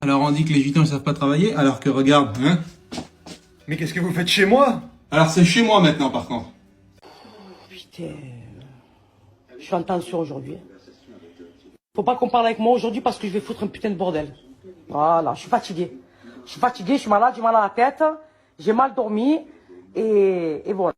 Alors on dit que les gitans ne savent pas travailler, alors que regarde, hein. Mais qu'est-ce que vous faites chez moi? Alors c'est chez moi maintenant par contre. Putain, je suis en tension aujourd'hui. Faut pas qu'on parle avec moi aujourd'hui parce que je vais foutre un putain de bordel. Voilà, je suis fatigué. Je suis malade, j'ai mal à la tête, j'ai mal dormi et voilà.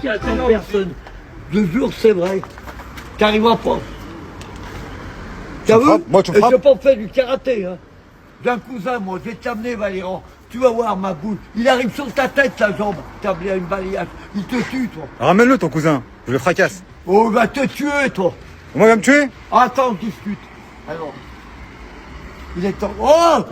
Il y a 100 personnes. 2 jours, c'est vrai. T'arriveras pas. T'as vu? Moi, tu me frappes? J'ai pas fait du karaté. Hein. J'ai un cousin, moi, je vais t'amener, Valéran. Tu vas voir ma boule. Il arrive sur ta tête, la jambe. T'as bien une balayage. Il te tue, toi. Ramène-le, ton cousin. Je le fracasse. Oh, il va te tuer, toi. Moi, il va me tuer? Attends, on discute. Alors. Il est temps. Oh!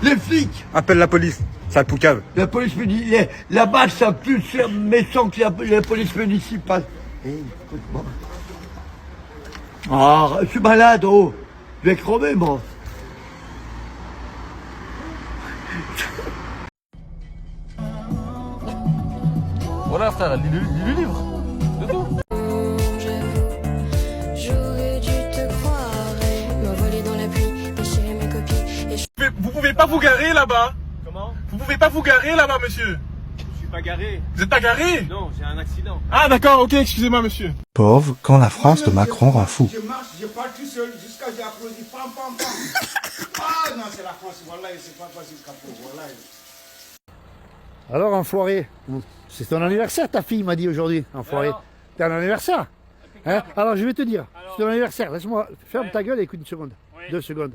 Les flics! Appelle la police. Sale poucave. La police municipale. Là-bas, ça plus méchant que la police municipale. Eh, écoute-moi. Ah, je suis malade, oh. Je vais crever, moi. Voilà frère, lis le livre. C'est tout. J'aurais dû te croire et m'envoler dans la pluie, déchirer mes copies et je... Vous pouvez pas vous garer là-bas. Comment? Vous pouvez pas vous garer là-bas, monsieur. Je suis pas garé. Vous êtes pas garé? Non, j'ai un accident. Ah d'accord, ok, excusez-moi monsieur. Pauvre, quand la France de Macron rend fou. Je marche, je pars tout seul jusqu'à j'ai applaudi, pam pam pam. Ah non, c'est la France, voilà, c'est pas facile capot, voilà. Alors, enfoiré, c'est ton anniversaire, ta fille m'a dit aujourd'hui, enfoiré. T'as un anniversaire, hein? Alors, je vais te dire, c'est ton anniversaire. Laisse-moi, ferme ta gueule et écoute une seconde, 2 secondes.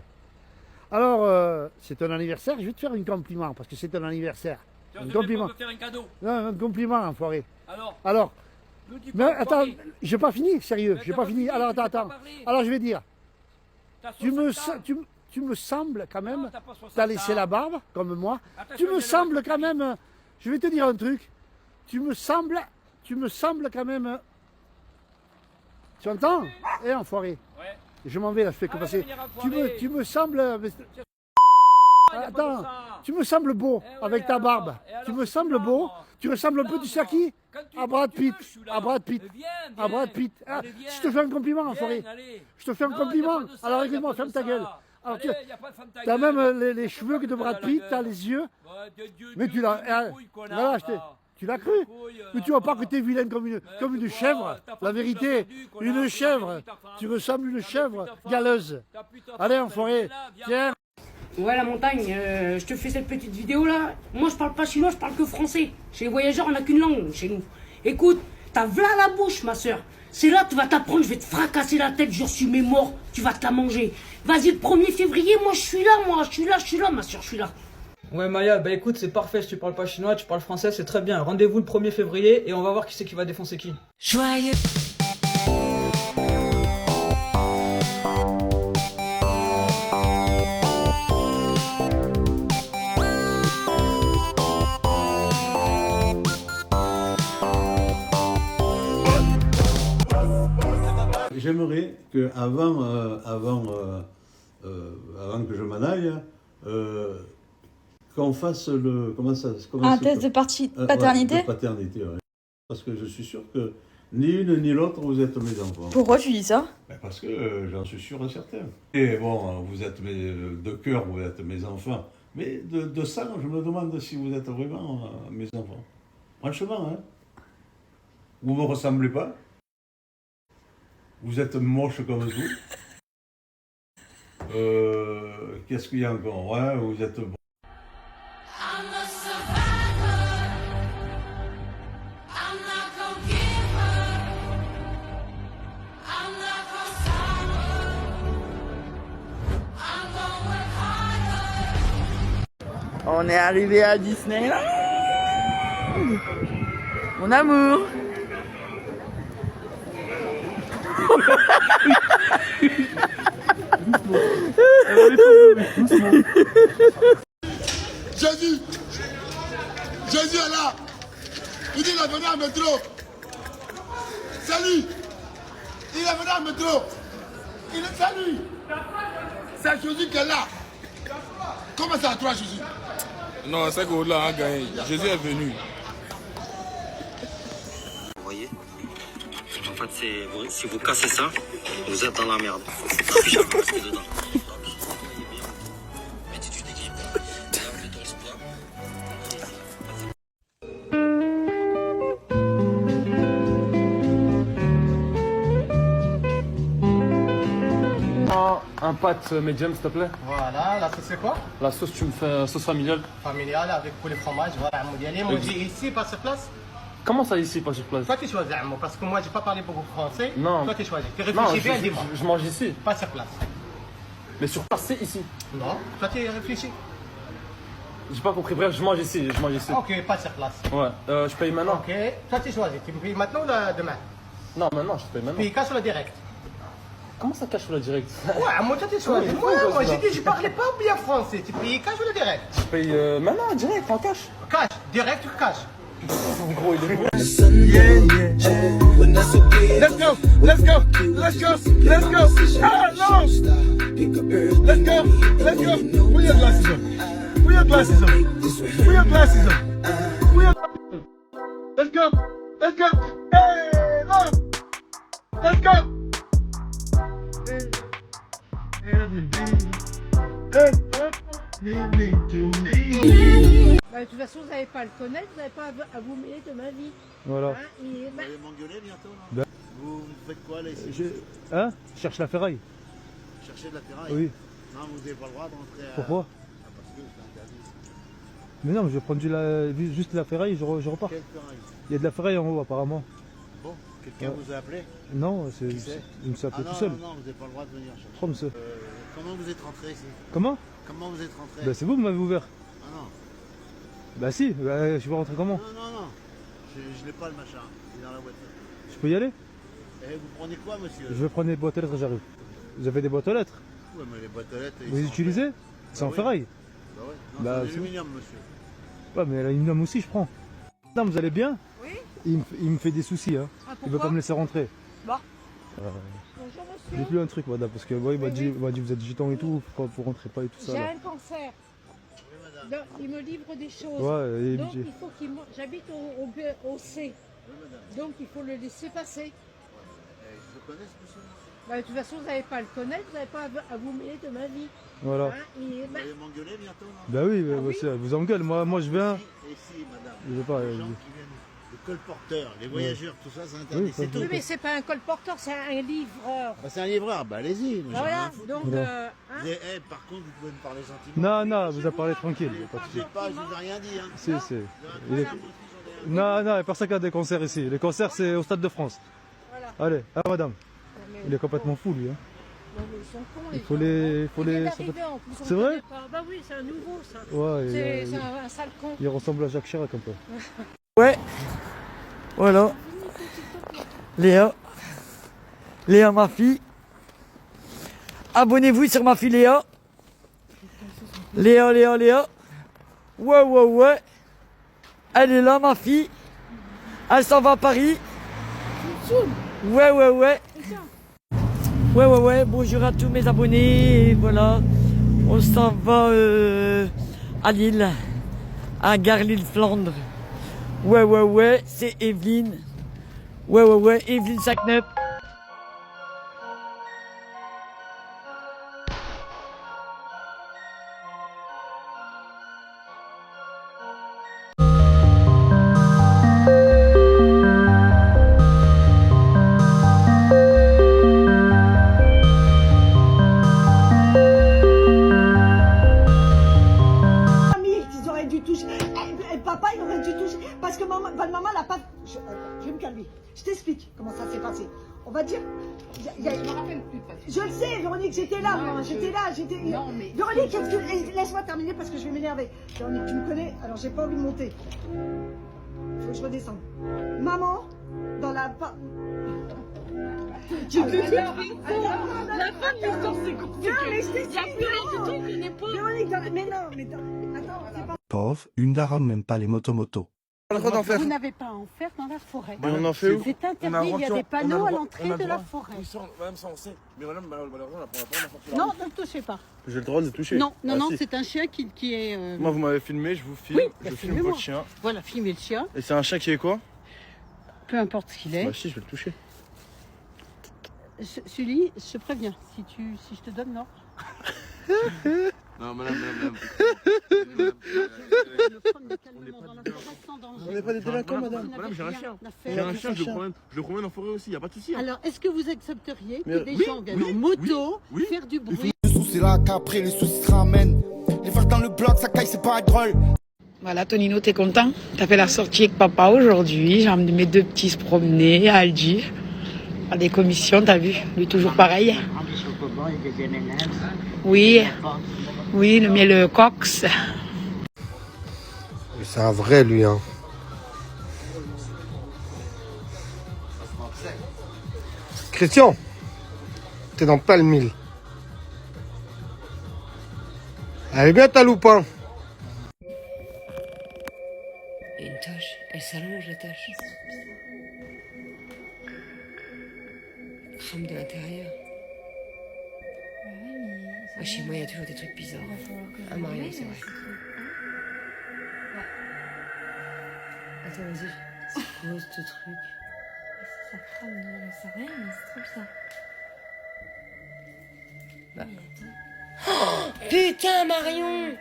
Alors, c'est ton anniversaire, je vais te faire un compliment, parce que c'est ton anniversaire. Un compliment. Faire un cadeau. Non, un compliment, enfoiré. Alors, Mais attends, j'ai pas fini, sérieux, j'ai pas fini. Alors, attends. Alors, je vais dire, tu me sembles quand même, t'as laissé la barbe, comme moi, tu me sembles quand même, je vais te dire un truc, tu me sembles quand même, tu entends? Eh, enfoiré, je m'en vais là, je fais que passer, tu me sembles, attends, tu me sembles beau avec ta barbe, tu me sembles beau, tu ressembles un peu, tu sais à qui? À Brad Pitt, à Brad Pitt, à Brad Pitt. Ah, je te fais un compliment, enfoiré, je te fais un compliment, alors écoute-moi, ferme ta gueule. Alors tu as même les cheveux de Brad Pitt, tu as les yeux, mais tu l'as, voilà, tu l'as cru. Mais tu vois pas que tu es vilaine comme une chèvre, la vérité, une chèvre, tu ressembles à une chèvre galeuse. Allez, enfoiré, tiens. Ouais, la montagne, je te fais cette petite vidéo là. Moi, je parle pas chinois, je parle que français. Chez les voyageurs, on n'a qu'une langue chez nous. Écoute, t'as v'là la bouche, ma soeur. C'est là que tu vas t'apprendre, je vais te fracasser la tête, je suis mes morts, tu vas te la manger. Vas-y, le 1er février, moi, je suis là, ma soeur, je suis là. ouais Maya, bah écoute, c'est parfait, si tu parles pas chinois, tu parles français, c'est très bien. Rendez-vous le 1er février et on va voir qui c'est qui va défoncer qui. Joyeux. J'aimerais que avant que je m'en aille, qu'on fasse un test de paternité. De paternité, ouais. Parce que je suis sûr que ni une ni l'autre vous êtes mes enfants. Pourquoi tu dis ça? Parce que j'en suis sûr et certain. Et bon, vous êtes de cœur, vous êtes mes enfants. Mais de sang, je me demande si vous êtes vraiment mes enfants. Franchement, hein. Vous ne me ressemblez pas. Vous êtes moche comme tout. Qu'est-ce qu'il y a encore? Ouais, vous êtes... On est arrivé à Disneyland. Mon amour. Jésus est là. Il dit il est venu en métro. Salut. Il est venu en métro. Il est salut. C'est Jésus qui est là. Comment ça, toi, Jésus? Non, c'est qu'au-delà a gagné. Jésus est venu. Vous voyez? En fait, si vous cassez ça, vous êtes dans la merde. Un pâte médium, s'il te plaît. Voilà, la sauce c'est quoi? La sauce, tu me fais sauce familiale. Familiale avec poulet fromage, voilà, mondial. Moi j'ai ici, pas sur place. Comment ça ici, pas sur place? Toi tu choisis, moi, parce que moi j'ai pas parlé beaucoup français. Non. Toi tu choisis. Tu Non, réfléchis bien, dis-moi. je mange ici. Pas sur place. Mais sur place, c'est ici. Non, toi tu réfléchis. J'ai pas compris, bref, je mange ici. Ok, pas sur place. Ouais, je paye maintenant. Ok, toi tu choisis. Tu me payes maintenant ou demain? Non, maintenant, je paye maintenant. Puis cash ou la direct? Comment ça cache la direct? Ouais, moi toi tu choisis. Oui, Moi j'ai dit, je parlais pas bien français. Tu payes cash ou la direct? Je paye maintenant, direct, en cash. Cash, direct ou cash? En gros, il est gros. Let's go, let's go, let's go, let's go. Ah no! Let's go, let's go. Put your glasses on. Put your glasses on. Put your glasses on. Put your... Let's go, let's go. Hey, no! Let's go. De toute façon, vous n'allez pas à le connaître, vous n'avez pas à vous mêler de ma vie. Voilà. Hein, Vous allez m'engueuler bientôt, là? Ben. Vous faites quoi, là, ici? Je cherche la ferraille. Cherchez de la ferraille? Oui. Non, vous n'avez pas le droit d'entrer à... Pourquoi? Ah, parce que c'est interdit. Mais non, je vais prendre juste la ferraille et je repars. Quelle ferraille? Il y a de la ferraille en haut, apparemment. Bon, quelqu'un vous a appelé? Non, Qui c'est? il me s'est appelé Ah tout seul. non, vous n'avez pas le droit de venir chercher. Oh, monsieur. Comment vous êtes rentré ici? Comment? Comment vous êtes rentré? Ben, c'est vous qui m'avez ouvert. Ah non. Bah si, je vais rentrer comment? Non. Je n'ai pas le machin. Il est dans la voiture. Je peux y aller? Et vous prenez quoi, monsieur? Je vais prendre des boîtes aux lettres et j'arrive. Vous avez des boîtes aux lettres? Ouais, mais les boîtes aux lettres... Vous les utilisez? C'est en ferraille? Bah ouais. Non, Bah, c'est aluminium, monsieur. Ouais, mais l'aluminium aussi, je prends. Madame, vous allez bien? Oui. Il me fait des soucis, hein. Ah, Il veut pas me laisser rentrer. Bon. Bonjour, monsieur. J'ai plus un truc, madame, parce que il m'a dit vous êtes gitan et tout, pourquoi vous rentrez pas et tout ça. J'ai Là. un cancer. Donc, il me livre des choses. Ouais, et donc il faut qu'il j'habite au C. Donc il faut le laisser passer. Je le connais, ce monsieur? De toute façon, vous n'allez pas à le connaître, vous n'avez pas à vous mêler de ma vie. Voilà. Hein, Vous allez m'engueuler bientôt, non? Bah oui, elle vous engueule, moi je viens. Et si, madame, Je veux pas. les gens qui viennent, les colporteurs, les voyageurs, tout ça, c'est interdit, c'est tout. Oui, mais c'est pas un colporteur, c'est un livreur. Bah, c'est un livreur, bah allez-y. Voilà, donc... Voilà. Par contre, vous pouvez me parler gentiment. Non, vous a parlé tranquille. Je vous ai rien dit. Hein. Si. Non, il n'y a personne qui a des concerts ici. Les concerts, c'est au Stade de France. Allez, madame. Il est complètement fou, lui. Hein. Non, mais ils sont cons, Il faut les... C'est vrai? Bah oui, c'est un nouveau, ça. Ouais, c'est un sale con. il ressemble à Jacques Chirac un peu. Ouais. Voilà. Léa, ma fille. Abonnez-vous sur ma fille Léa. Léa. Ouais. Elle est là, ma fille. Elle s'en va à Paris. Ouais. Ouais. Bonjour à tous mes abonnés. Et voilà. On s'en va à Lille. À Gare Lille-Flandre. Ouais. C'est Evelyne. Ouais. Evelyne Sacknep. Papa, il aurait dû toucher. Parce que maman, maman l'a pas. Je vais me calmer. Je t'explique comment ça s'est passé. On va dire. Je me rappelle plus. Je le sais, Véronique, j'étais là, moi. J'étais là. Non, mais. Véronique, laisse-moi terminer parce que je vais m'énerver. Véronique, tu me connais, alors j'ai pas envie de monter. Faut que je redescende. Maman, dans la. Tu peux plus. La fin de l'histoire, c'est compliqué. Non, mais je t'explique. Il y a plus rien du tout qui n'est pas. Véronique, mais non, mais attends, c'est pas. Pauvre, une daronne même pas les motos. Pas le droit d'en faire. Vous n'avez pas à en faire dans la forêt. Mais on en fait où? C'est interdit, il y a des panneaux à l'entrée de la forêt. Madame, ça on sait. Mais madame, malheureusement, la première fois, on a sorti. Non, ne le touchez pas. J'ai le droit de le toucher. Non, non, Ah, non, si. c'est un chien qui est... Moi, vous m'avez filmé, je vous filme. Oui, je filme filmez-moi. votre chien. Voilà, filmez le chien. Et c'est un chien qui est quoi? Peu importe ce qu'il est. Bah si, je vais le toucher. Sully, je te préviens, si je te donne l'ordre. Non, madame. On n'est pas des délinquants, madame. Madame, j'ai un chien. J'ai un chien, je le promène en forêt aussi, y a pas de souci. Alors, est-ce que vous accepteriez que des oui, gens viennent en moto faire du bruit? Le souci c'est là qu'après les soucis se ramènent. Les frères dans le bloc, ça caille, c'est pas drôle. Voilà, Tonino, t'es content? T'as fait la sortie avec papa aujourd'hui. J'ai emmené mes 2 petits se promener à Alger. À des commissions, t'as vu? Lui, toujours pareil. Oui, oui, le miel Cox. C'est un vrai, lui, hein. Christian, t'es dans Palmille. Elle est bien ta loupe, hein. Et une tache, elle s'allonge la tache. Crame de l'intérieur. Ah, chez moi, il y a toujours des trucs bizarres. Ah, Mario, c'est vrai. Attends, vas-y. C'est quoi ce truc? Ça crame, non, ça rien, mais c'est trop bizarre. Bah. Oh, putain, Marion!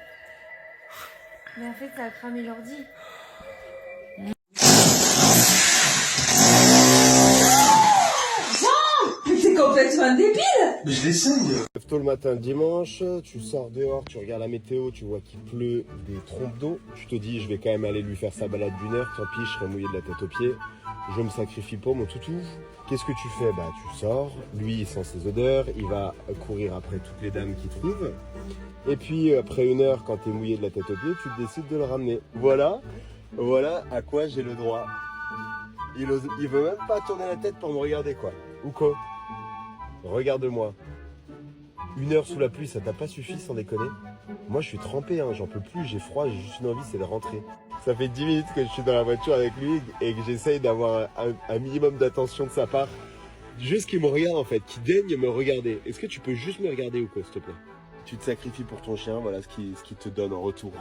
Mais en fait, ça a cramé l'ordi. C'est complètement débile. Mais je l'essaye. Tôt le matin, le dimanche, tu sors dehors, tu regardes la météo, tu vois qu'il pleut des trompes d'eau. Tu te dis, je vais quand même aller lui faire sa balade d'1 heure, tant pis, je serai mouillé de la tête aux pieds. Je me sacrifie pour mon toutou. Qu'est-ce que tu fais? Bah, tu sors, lui, il sent ses odeurs, il va courir après toutes les dames qu'il trouve. Et puis, après 1 heure, quand t'es mouillé de la tête aux pieds, tu décides de le ramener. Voilà à quoi j'ai le droit. Il veut même pas tourner la tête pour me regarder, quoi. Ou quoi? Regarde-moi. 1 heure sous la pluie, ça t'a pas suffi, sans déconner? Moi, je suis trempé, hein, j'en peux plus, j'ai froid, j'ai juste une envie, c'est de rentrer. Ça fait 10 minutes que je suis dans la voiture avec lui et que j'essaye d'avoir un minimum d'attention de sa part. Juste qu'il me regarde, en fait, qu'il daigne me regarder. Est-ce que tu peux juste me regarder ou quoi, s'il te plaît? Tu te sacrifies pour ton chien, voilà ce qu'il te donne en retour.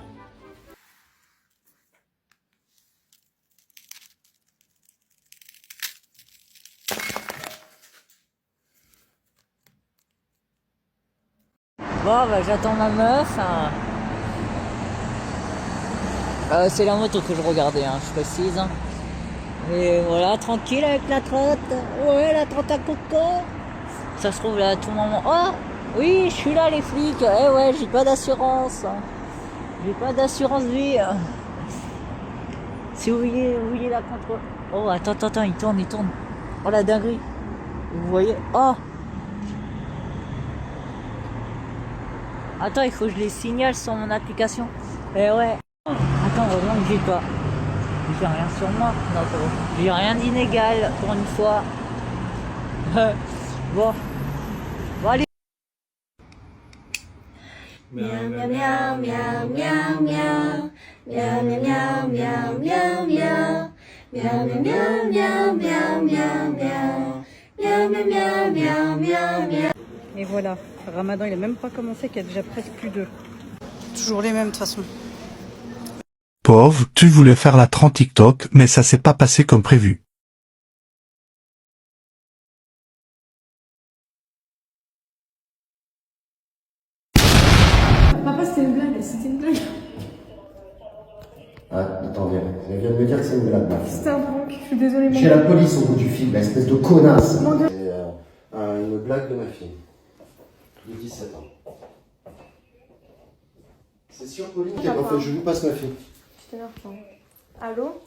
Bon, bah, j'attends ma meuf. C'est la moto que je regardais, hein, je précise. Et voilà, tranquille avec la trotte. Ouais, la trotte à coco. Ça se trouve là à tout moment. Oh, oui, je suis là, les flics. Eh ouais, j'ai pas d'assurance. J'ai pas d'assurance vie. Si vous voyez la contrôle. Oh, attends, il tourne. Oh, la dinguerie. Vous voyez? Oh. Attends, il faut que je les signale sur mon application. Eh ouais. Attends, heureusement que j'ai rien sur moi. Non, c'est bon. J'ai rien d'illégal pour une fois. Bon, allez. Miaou, miaou, miaou, miaou, miaou, miaou. Miaou, miaou, miaou, miaou, miaou. Miaou, miaou, miaou, miaou, miaou, miaou. Miaou, miaou, miaou, miaou, miaou. Et voilà, Ramadan il a même pas commencé, qu'il y a déjà presque plus d'eux. Toujours les mêmes de toute façon. Pauvre, tu voulais faire la 30 TikTok, mais ça s'est pas passé comme prévu. Papa, c'était une blague, Ah, attends, viens de me dire que c'est une blague, ma fille. C'était un prank, je suis désolée. J'ai la police au bout du fil, espèce de connasse. Mon Dieu. C'est une blague de ma fille. De 17 ans. C'est sûr, Pauline, qu'elle m'a fait, je vous passe ma fille. Je te reprends. Allô?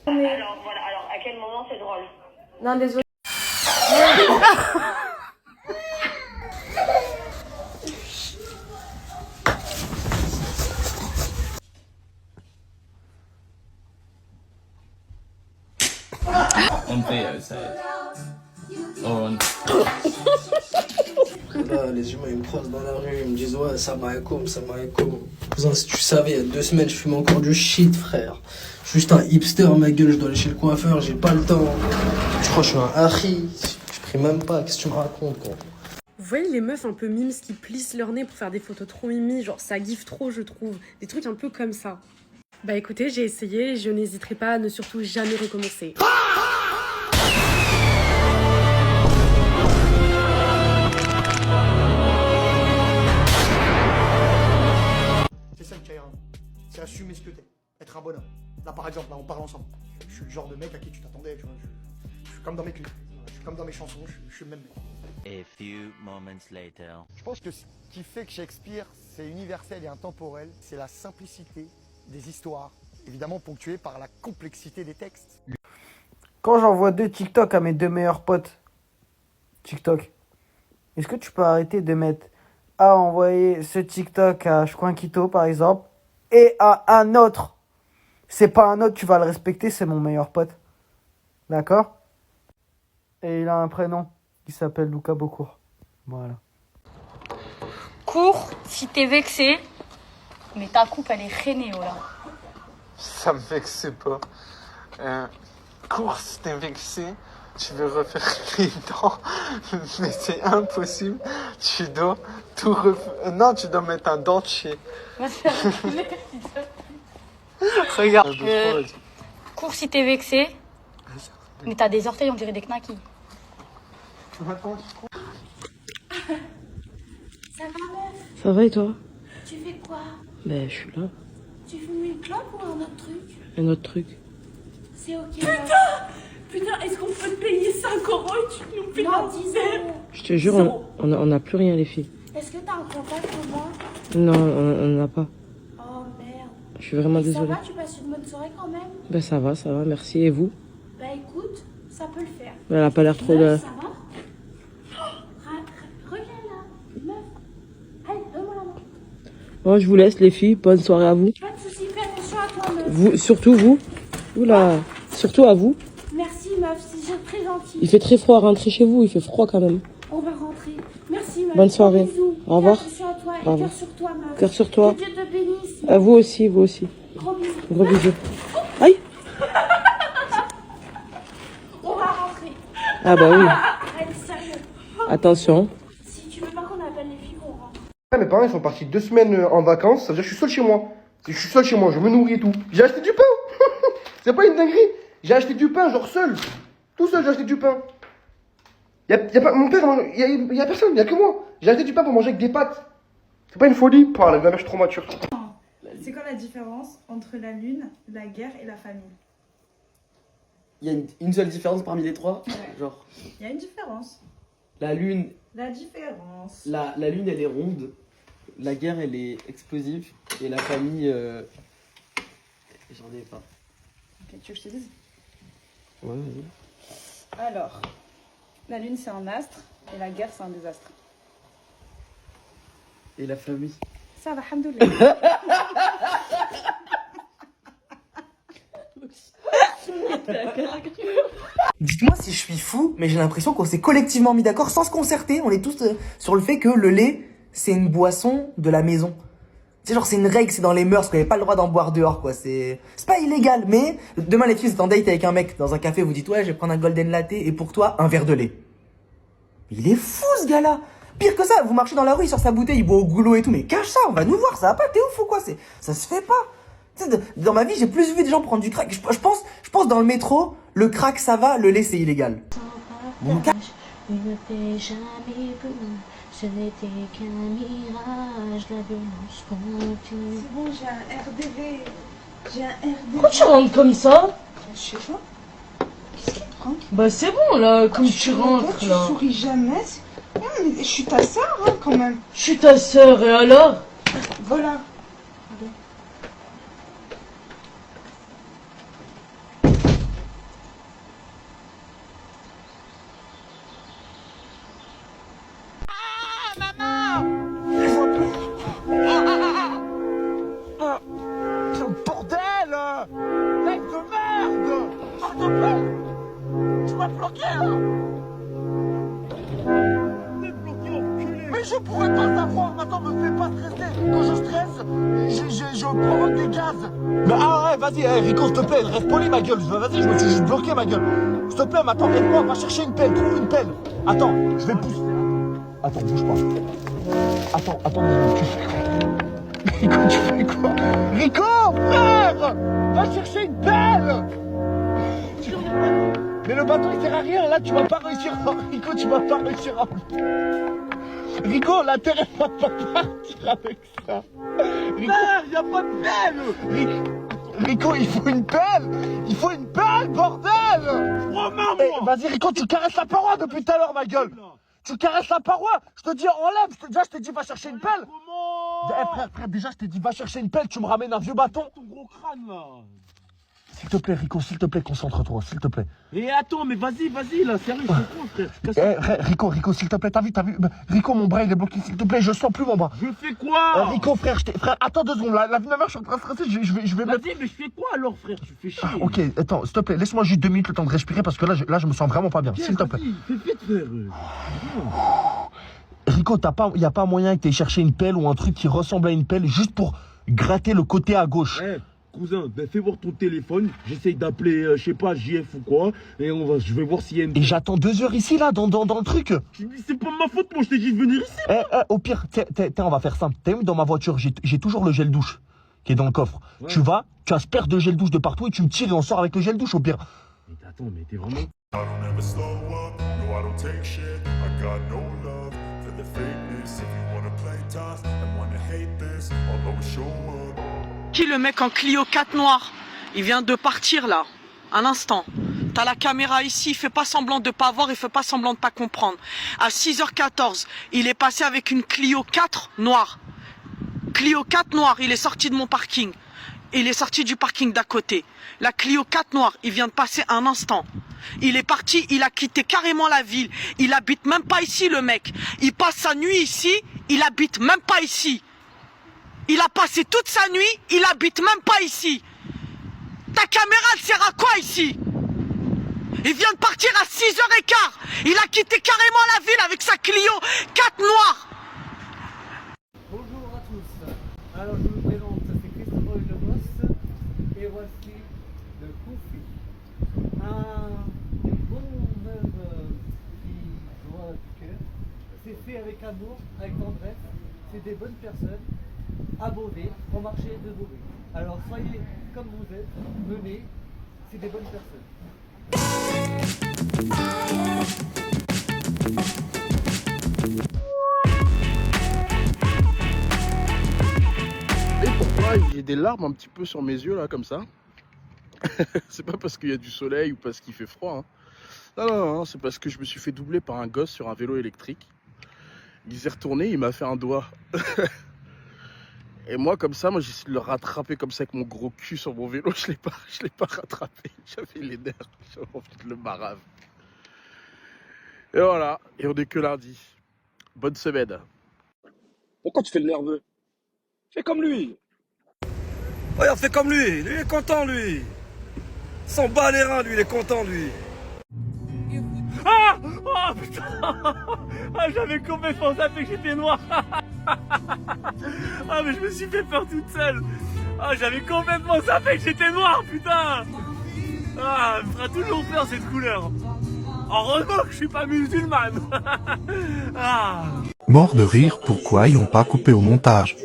Alors, voilà, alors, à quel moment c'est drôle? Non, désolé. On play outside. Or on. les humains ils me croisent dans la rue, ils me disent ouais, salam alaikum, salam alaikum. Cousin, si tu savais, il y a 2 semaines, je fume encore du shit, frère. Je suis juste un hipster, ma gueule, je dois aller chez le coiffeur, j'ai pas le temps. Je crois que je suis un harry, je prie même pas, qu'est-ce que tu me racontes, quoi? Vous voyez les meufs un peu mimes qui plissent leur nez pour faire des photos trop mimi, genre ça giffe trop je trouve, des trucs un peu comme ça. Bah écoutez, j'ai essayé et je n'hésiterai pas à ne surtout jamais recommencer. C'est ça le Kaira, c'est assumer ce que t'es, être un bonhomme. Là par exemple, là on parle ensemble. Je suis le genre de mec à qui tu t'attendais, tu vois. Je suis comme dans mes clips, je suis comme dans mes chansons, je suis le même mec. A few moments later. Je pense que ce qui fait que Shakespeare, c'est universel et intemporel, c'est la simplicité des histoires, évidemment ponctuée par la complexité des textes. Quand j'envoie 2 TikTok à mes 2 meilleurs potes, TikTok, est-ce que tu peux arrêter de mettre à envoyer ce TikTok à Quito par exemple, et à un autre? C'est pas un autre, tu vas le respecter, c'est mon meilleur pote. D'accord? Et il a un prénom. Il s'appelle Lucas Beaucourt. Voilà. Cours si t'es vexé, mais ta coupe elle est rainée, oh là. Ça me vexe pas. Cours si t'es vexé, tu veux refaire les dents, mais c'est impossible. Tu dois tout refaire. Non, tu dois mettre un dentier. Regarde. Cours si t'es vexé, mais t'as des orteils, on dirait des knackis. Ça va meuf? Ça va et toi? Tu fais quoi? Ben, je suis là. Tu fumes une clope ou un autre truc? Un autre truc. C'est ok. Putain, est-ce qu'on peut te payer 5 € et tu nous payes un 10 €? Je te jure, on n'a plus rien, les filles. Est-ce que t'as un contact pour moi? Non, on n'en a pas. Oh merde. Je suis vraiment désolée. Ça va, tu passes une bonne soirée quand même? Ben, ça va, merci. Et vous? Bah écoute, ça peut le faire. Elle a pas l'air trop de... Ça va? Reviens là, meuf. Allez, donne-moi la main. Bon, je vous laisse, les filles. Bonne soirée à vous. Pas de soucis, fais attention à toi, meuf. Vous, surtout vous. Oula, surtout à vous. Merci, meuf, c'est très gentil. Il fait très froid, rentrez chez vous, il fait froid quand même. On va rentrer. Merci, meuf. Bonne soirée. Bisous. Au revoir. Fais attention à toi et Au revoir. cœur sur toi, meuf. Cœur sur toi. Que Dieu te bénisse. À vous aussi, vous aussi. Gros bisous. Gros bisous. Aïe. On va rentrer. Ah bah oui. Allez, sérieux. Attention. Si tu veux pas qu'on appelle les filles, on rentre. Mes parents ils sont partis 2 semaines en vacances, ça veut dire que je suis seul chez moi. Je suis seul chez moi, je me nourris et tout. J'ai acheté du pain. C'est pas une dinguerie. J'ai acheté du pain, genre seul. Tout seul, j'ai acheté du pain. Y a pas, mon père, y a personne, y a que moi. J'ai acheté du pain pour manger avec des pâtes. C'est pas une folie. Oh, la mère, je suis trop mature. C'est quoi la différence entre la lune, la guerre et la famille? Il y a une seule différence parmi les trois. Ouais. Genre, Il y a une différence. la lune, La différence. la lune elle est ronde, la guerre elle est explosive et la famille, j'en ai pas. Ok, tu veux que je te dise? Ouais, vas-y. Alors, la lune c'est un astre et la guerre c'est un désastre. Et la famille. Ça va, alhamdoulilah. Dites-moi si je suis fou, mais j'ai l'impression qu'on s'est collectivement mis d'accord sans se concerter. On est tous sur le fait que le lait, c'est une boisson de la maison. C'est genre, c'est une règle, c'est dans les mœurs, qu'on n'avait pas le droit d'en boire dehors, quoi. C'est pas illégal, mais demain les filles, vous êtes en date avec un mec dans un café, vous dites ouais, je vais prendre un golden latte et pour toi, un verre de lait. Il est fou ce gars-là. Pire que ça, vous marchez dans la rue, il sort sa bouteille, il boit au goulot et tout, mais cache ça, on va nous voir, ça va pas, t'es ouf ou quoi? Ça se fait pas. Tu sais, dans ma vie, j'ai plus vu des gens prendre du crack. Je pense dans le métro, le crack ça va, le lait c'est illégal. Bon, Une paix jamais venue, ce n'était qu'un mirage, la violence continue. C'est bon, j'ai un RDV. J'ai un RDV. Pourquoi tu rentres comme ça? Je sais pas. Qu'est-ce qui te prend? Bah c'est bon là, comme tu rentres Tu là. souris jamais. Ouais, mais je suis ta sœur, hein, quand même. Je suis ta sœur et alors? Voilà. Quel bordel! Mec de merde! S'il te plaît! Tu m'as bloqué là! T'es bloqué, enculé! Mais je moi. Attends, me fais pas stresser. Quand je stresse, je provoque des gaz. Mais ah ouais, vas-y, Rico, s'il te plaît, reste poli, ma gueule. Vas-y, je me suis juste bloqué, ma gueule. S'il te plaît, mais attends, aide-moi, va chercher une pelle, trouve une pelle. Attends, je vais pousser. Attends, bouge pas. Attends, tu fais quoi? Rico, tu fais quoi? Rico, frère! Va chercher une pelle! Mais le bateau il sert à rien, là tu vas pas réussir. Rico, tu vas pas réussir à... Rico, la terre elle va pas partir avec ça. Rico, y a pas de pelle. Rico, il faut une pelle. Il faut une pelle, bordel. Vas-y Rico, tu caresses la paroi depuis tout à l'heure, ma gueule. Tu caresses la paroi. Je te dis enlève. Déjà je t'ai dit va chercher une pelle. Frère, déjà je t'ai dit va chercher une pelle. Tu me ramènes un vieux bâton. Ton gros crâne là. S'il te plaît, Rico, s'il te plaît, concentre-toi, s'il te plaît. Et attends, mais vas-y, là, sérieux, c'est quoi, frère? Rico, s'il te plaît, t'as vu? Rico, mon bras, il est bloqué, s'il te plaît, je sens plus mon bras. Je fais quoi? Rico, frère, attends 2 secondes, la vie de ma mère, je suis en train de stresser, je vais mettre... Vas-y, mais je fais quoi alors, frère? Je fais chier. Ok, attends, s'il te plaît, laisse-moi juste 2 minutes le temps de respirer, parce que là, je me sens vraiment pas bien, s'il te plaît. Fais vite, frère. Rico, y a pas moyen que t'aies cherché une pelle ou un truc qui ressemble à une pelle, juste pour gratter le côté à gauche. Cousin, ben fais voir ton téléphone, j'essaye d'appeler, je sais pas, JF ou quoi, et je vais voir s'il y a une... Et j'attends 2 heures ici, là, dans le truc. C'est pas ma faute, moi, je t'ai dit de venir ici. Au pire, on va faire simple. T'as vu, dans ma voiture, j'ai toujours le gel douche qui est dans le coffre. Ouais. Tu asperges de gel douche de partout et tu me tires et on sort avec le gel douche, au pire. Mais attends, mais t'es vraiment... Qui le mec en Clio 4 noir? Il vient de partir là, un instant. T'as la caméra ici, il fait pas semblant de pas voir, il fait pas semblant de pas comprendre. À 6h14, il est passé avec une Clio 4 noire. Clio 4 noire, il est sorti de mon parking. Il est sorti du parking d'à côté. La Clio 4 noire, il vient de passer un instant. Il est parti, il a quitté carrément la ville. Il habite même pas ici le mec. Il passe sa nuit ici, il habite même pas ici. Il a passé toute sa nuit, il habite même pas ici. Ta caméra, elle sert à quoi ici? Il vient de partir à 6h15. Il a quitté carrément la ville avec sa Clio 4 noire. Bonjour à tous. Alors je me présente, c'est Christopher Le Boss. Et voici le conflit. Un bon œuvre qui doit du cœur. C'est fait avec amour, avec tendresse. C'est des bonnes personnes. À Beauvais, au marché de Beauvais. Alors soyez comme vous êtes, venez, c'est des bonnes personnes. Et pourquoi j'ai des larmes un petit peu sur mes yeux là comme ça? C'est pas parce qu'il y a du soleil ou parce qu'il fait froid. Hein. Non, c'est parce que je me suis fait doubler par un gosse sur un vélo électrique. Il s'est retourné, il m'a fait un doigt. Et moi, comme ça, j'essaie de le rattraper comme ça avec mon gros cul sur mon vélo. Je l'ai pas rattrapé. J'avais les nerfs. J'avais envie de le marave. Et voilà. Et on est que lundi. Bonne semaine. Pourquoi tu fais le nerveux? Fais comme lui. Regarde, fais comme lui. Lui, il est content, lui. S'en bat les reins, lui, il est content, lui. Ah! Oh putain! Ah, j'avais complètement zappé que j'étais noir! Ah, mais je me suis fait peur toute seule! Ah, j'avais complètement zappé que j'étais noir, putain! Ah, elle me fera toujours peur cette couleur! Heureusement que je suis pas musulmane! Ah! Mort de rire, pourquoi ils n'ont pas coupé au montage?